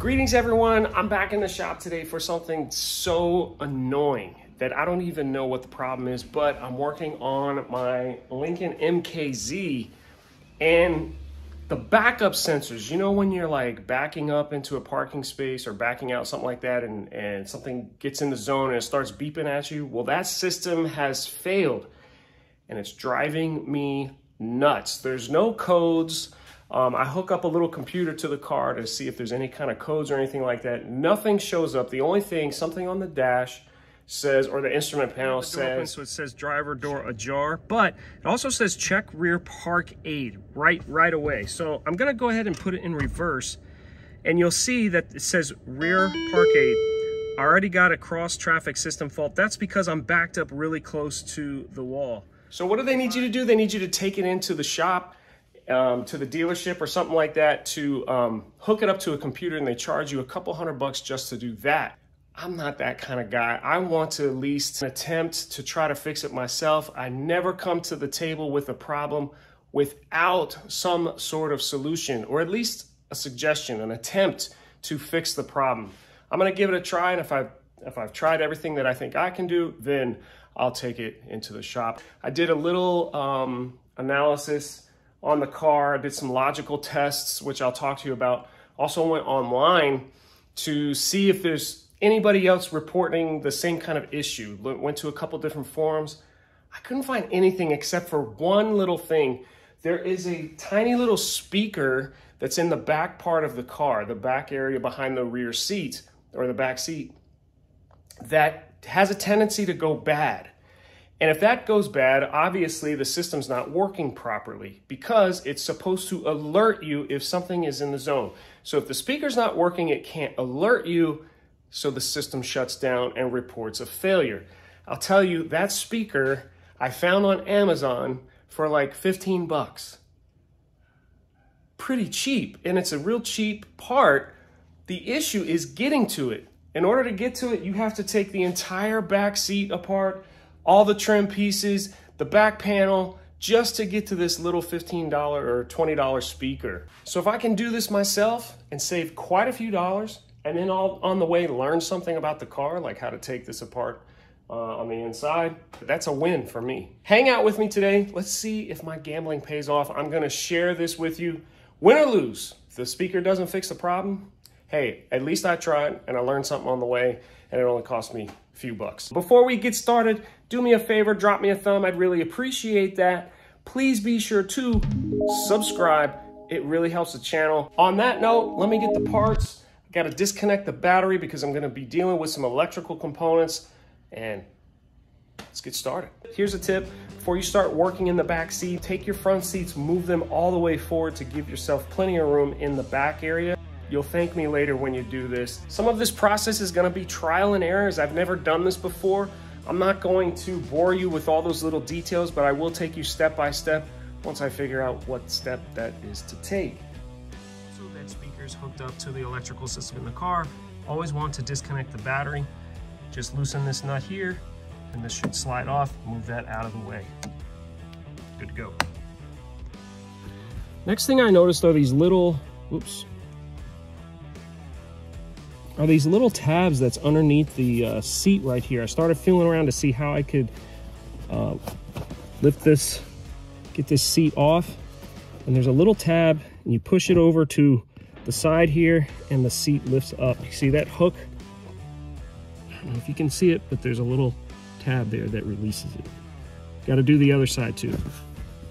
Greetings everyone, I'm back in the shop today for something so annoying that I don't even know what the problem is, but I'm working on my Lincoln MKZ and the backup sensors. You know when you're like backing up into a parking space or backing out, something like that, and something gets in the zone and it starts beeping at you? Well, that system has failed and it's driving me nuts. There's no codes. I hook up a little computer to the car to see if there's any kind of codes or anything like that. Nothing shows up. The only thing, something on the dash says, or the instrument panel says, so it says driver door ajar, but it also says check rear park aid right away. So I'm gonna go ahead and put it in reverse, and you'll see that it says rear park aid. I already got a cross traffic system fault. That's because I'm backed up really close to the wall. So what do they need you to do? They need you to take it into the shop, to the dealership or something like that, to hook it up to a computer, and they charge you a couple $100 just to do that. I'm not that kind of guy. I want to at least attempt to try to fix it myself. I never come to the table with a problem without some sort of solution, or at least a suggestion, an attempt to fix the problem. I'm gonna give it a try, and if I've tried everything that I think I can do, then I'll take it into the shop. I did a little analysis on the car, did some logical tests, which I'll talk to you about. Also went online to see if there's anybody else reporting the same kind of issue. Went to a couple different forums. I couldn't find anything except for one little thing. There is a tiny little speaker that's in the back part of the car, the back area behind the rear seat or the back seat, that has a tendency to go bad. And if that goes bad, obviously the system's not working properly, because it's supposed to alert you if something is in the zone. So if the speaker's not working, it can't alert you, so the system shuts down and reports a failure. I'll tell you, that speaker I found on Amazon for like 15 bucks. Pretty cheap, and it's a real cheap part. The issue is getting to it. In order to get to it, you have to take the entire back seat apart, all the trim pieces, the back panel, just to get to this little $15 or $20 speaker. So if I can do this myself and save quite a few dollars, and then on the way learn something about the car, like how to take this apart on the inside, that's a win for me. Hang out with me today. Let's see if my gambling pays off. I'm gonna share this with you. Win or lose, if the speaker doesn't fix the problem, hey, at least I tried and I learned something on the way, and it only cost me a few bucks. Before we get started, do me a favor, drop me a thumb. I'd really appreciate that. Please be sure to subscribe. It really helps the channel. On that note, let me get the parts. I gotta disconnect the battery because I'm gonna be dealing with some electrical components, and let's get started. Here's a tip. Before you start working in the back seat, take your front seats, move them all the way forward to give yourself plenty of room in the back area. You'll thank me later when you do this. Some of this process is gonna be trial and errors. I've never done this before. I'm not going to bore you with all those little details, but I will take you step by step once I figure out what step that is to take. So that speaker's hooked up to the electrical system in the car. Always want to disconnect the battery. Just loosen this nut here, and this should slide off. Move that out of the way. Good to go. Next thing I noticed are these little, these little tabs that's underneath the seat right here. I started feeling around to see how I could lift this, get this seat off. And there's a little tab, and you push it over to the side here, and the seat lifts up. You see that hook? I don't know if you can see it, but there's a little tab there that releases it. Got to do the other side too.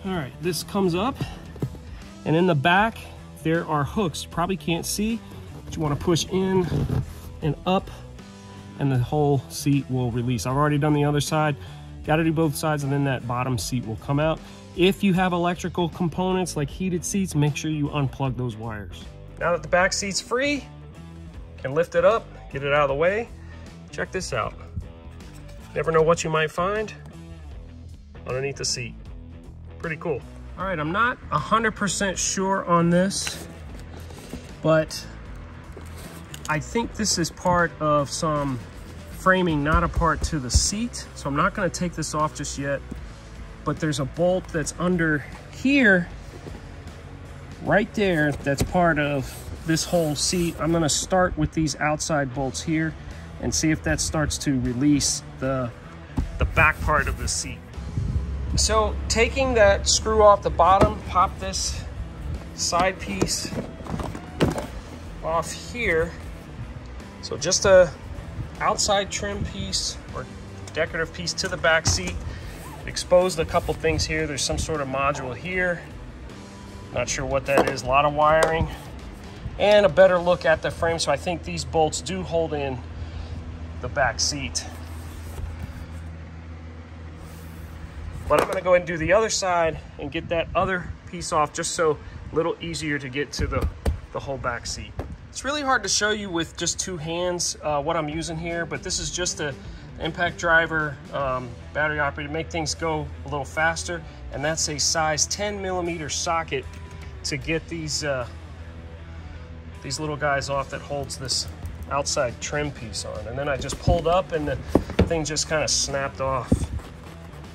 All right, this comes up, and in the back there are hooks. You probably can't see, but you want to push in and up, and the whole seat will release. I've already done the other side. Got to do both sides, and then that bottom seat will come out. If you have electrical components like heated seats, make sure you unplug those wires. Now that the back seat's free, you can lift it up, get it out of the way. Check this out. Never know what you might find underneath the seat. Pretty cool. All right, I'm not 100% sure on this, but I think this is part of some framing, not a part to the seat. So I'm not gonna take this off just yet, but there's a bolt that's under here right there, that's part of this whole seat. I'm gonna start with these outside bolts here and see if that starts to release the back part of the seat. So taking that screw off the bottom, pop this side piece off here. So just a outside trim piece or decorative piece to the back seat. Exposed a couple things here. There's some sort of module here. Not sure what that is. A lot of wiring. And a better look at the frame. So I think these bolts do hold in the back seat. But I'm gonna go ahead and do the other side and get that other piece off, just so a little easier to get to the whole back seat. It's really hard to show you with just two hands what I'm using here, but this is just a impact driver, battery operated, to make things go a little faster. And that's a size 10mm socket to get these little guys off that holds this outside trim piece on. And then I just pulled up and the thing just kind of snapped off.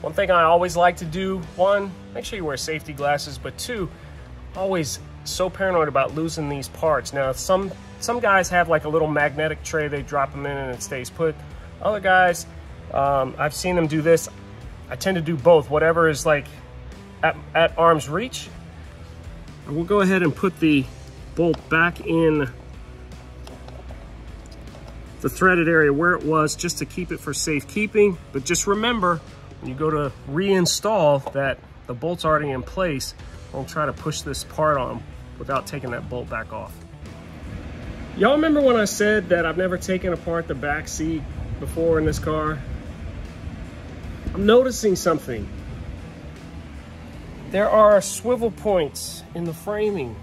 One thing I always like to do, one, make sure you wear safety glasses, but two, always so paranoid about losing these parts. Now, some guys have like a little magnetic tray, they drop them in and it stays put. Other guys, I've seen them do this. I tend to do both, whatever is like at arm's reach. And we'll go ahead and put the bolt back in the threaded area where it was, just to keep it for safekeeping. But just remember, when you go to reinstall that, the bolt's already in place. Don't try to push this part on without taking that bolt back off. Y'all remember when I said that I've never taken apart the back seat before in this car? I'm noticing something. There are swivel points in the framing.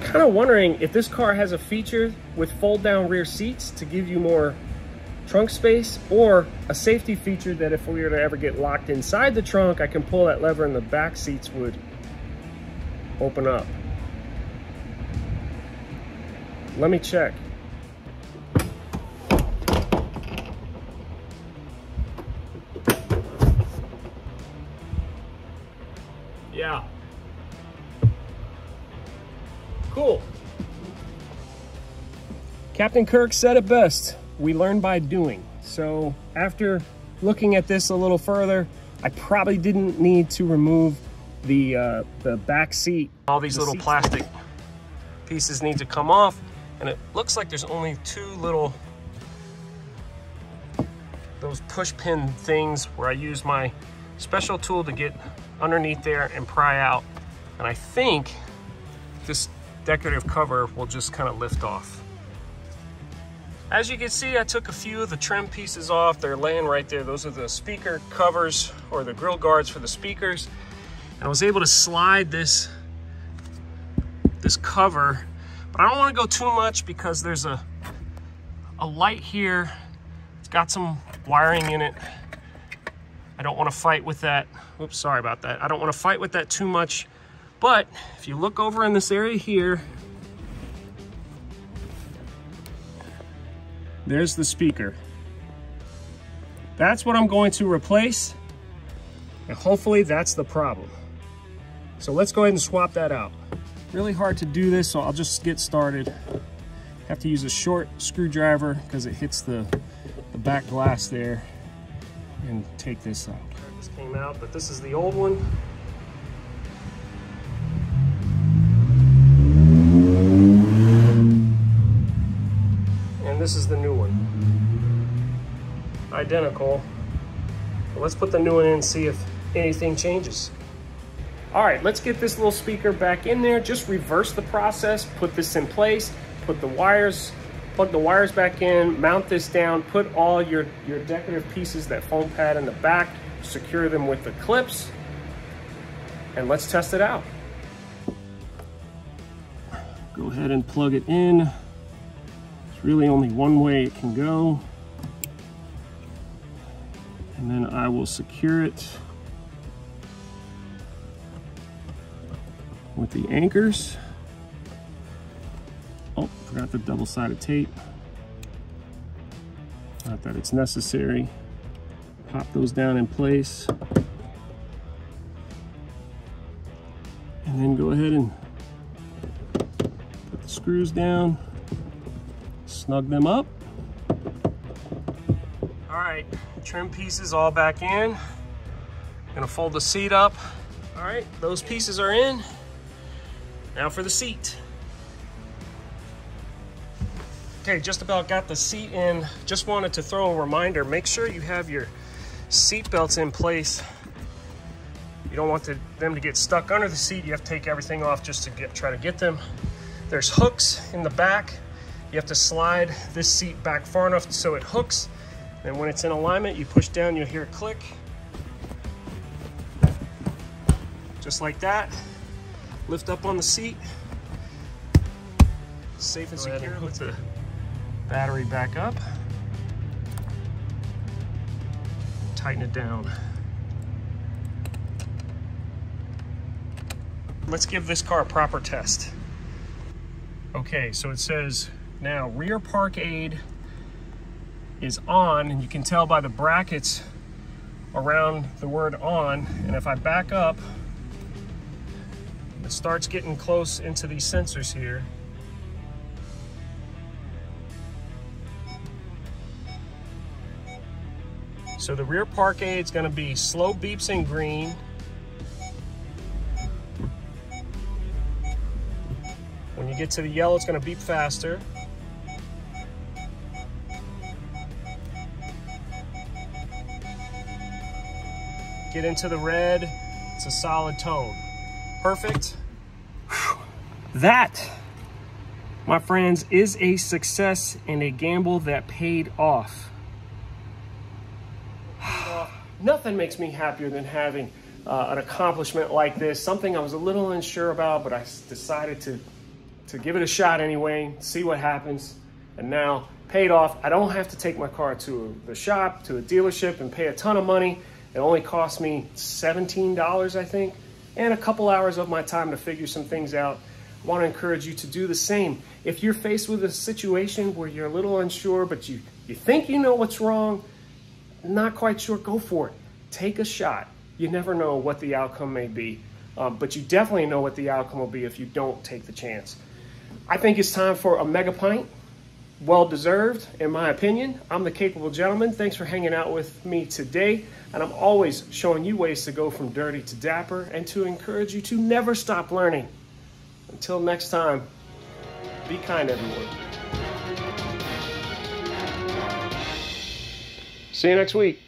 Kind of wondering if this car has a feature with fold down rear seats to give you more trunk space, or a safety feature that if we were to ever get locked inside the trunk, I can pull that lever and the back seats would open up. Let me check. Yeah. Cool. Captain Kirk said it best. We learn by doing. So after looking at this a little further, I probably didn't need to remove the back seat. All these little plastic pieces need to come off, and it looks like there's only two little, those push pin things where I use my special tool to get underneath there and pry out. And I think this decorative cover will just kind of lift off. As you can see, I took a few of the trim pieces off. They're laying right there. Those are the speaker covers, or the grill guards for the speakers. And I was able to slide this cover, but I don't want to go too much because there's a light here. It's got some wiring in it. I don't want to fight with that. Oops, sorry about that. I don't want to fight with that too much. But if you look over in this area here, there's the speaker. That's what I'm going to replace, and hopefully that's the problem. So let's go ahead and swap that out. Really hard to do this, so I'll just get started. Have to use a short screwdriver because it hits the back glass there, and take this out. This came out, but this is the old one. And this is the new one. Identical. But let's put the new one in and see if anything changes. All right, let's get this little speaker back in there. Just reverse the process, put this in place, put the wires, plug the wires back in, mount this down, put all your decorative pieces, that foam pad in the back, secure them with the clips, and let's test it out. Go ahead and plug it in. There's really only one way it can go. And then I will secure it with the anchors. Oh, forgot the double-sided tape. Not that it's necessary. Pop those down in place. And then go ahead and screws down, snug them up. All right, trim pieces all back in. Gonna fold the seat up. All right, those pieces are in. Now for the seat. Okay, just about got the seat in. Just wanted to throw a reminder, make sure you have your seat belts in place. You don't want them to get stuck under the seat. You have to take everything off just to try to get them. There's hooks in the back. You have to slide this seat back far enough so it hooks. And when it's in alignment, you push down, you'll hear a click. Just like that. Lift up on the seat. Safe and secure. Hook the battery back up. Tighten it down. Let's give this car a proper test. Okay, so it says now rear park aid is on, and you can tell by the brackets around the word on. And if I back up, it starts getting close into these sensors here. So the rear park aid is going to be slow beeps in green. When you get to the yellow, it's going to beep faster. Get into the red, it's a solid tone. Perfect. That, my friends, is a success and a gamble that paid off. Nothing makes me happier than having an accomplishment like this, something I was a little unsure about, but I decided to give it a shot anyway, see what happens, and now paid off. I don't have to take my car to the shop, to a dealership, and pay a ton of money. It only cost me $17, I think, and a couple hours of my time to figure some things out. I want to encourage you to do the same. If you're faced with a situation where you're a little unsure, but you think you know what's wrong, not quite sure, go for it. Take a shot. You never know what the outcome may be, but you definitely know what the outcome will be if you don't take the chance. I think it's time for a mega pint. Well deserved, in my opinion. I'm the Capable Gentleman. Thanks for hanging out with me today. And I'm always showing you ways to go from dirty to dapper and to encourage you to never stop learning. Until next time, be kind, everyone. See you next week.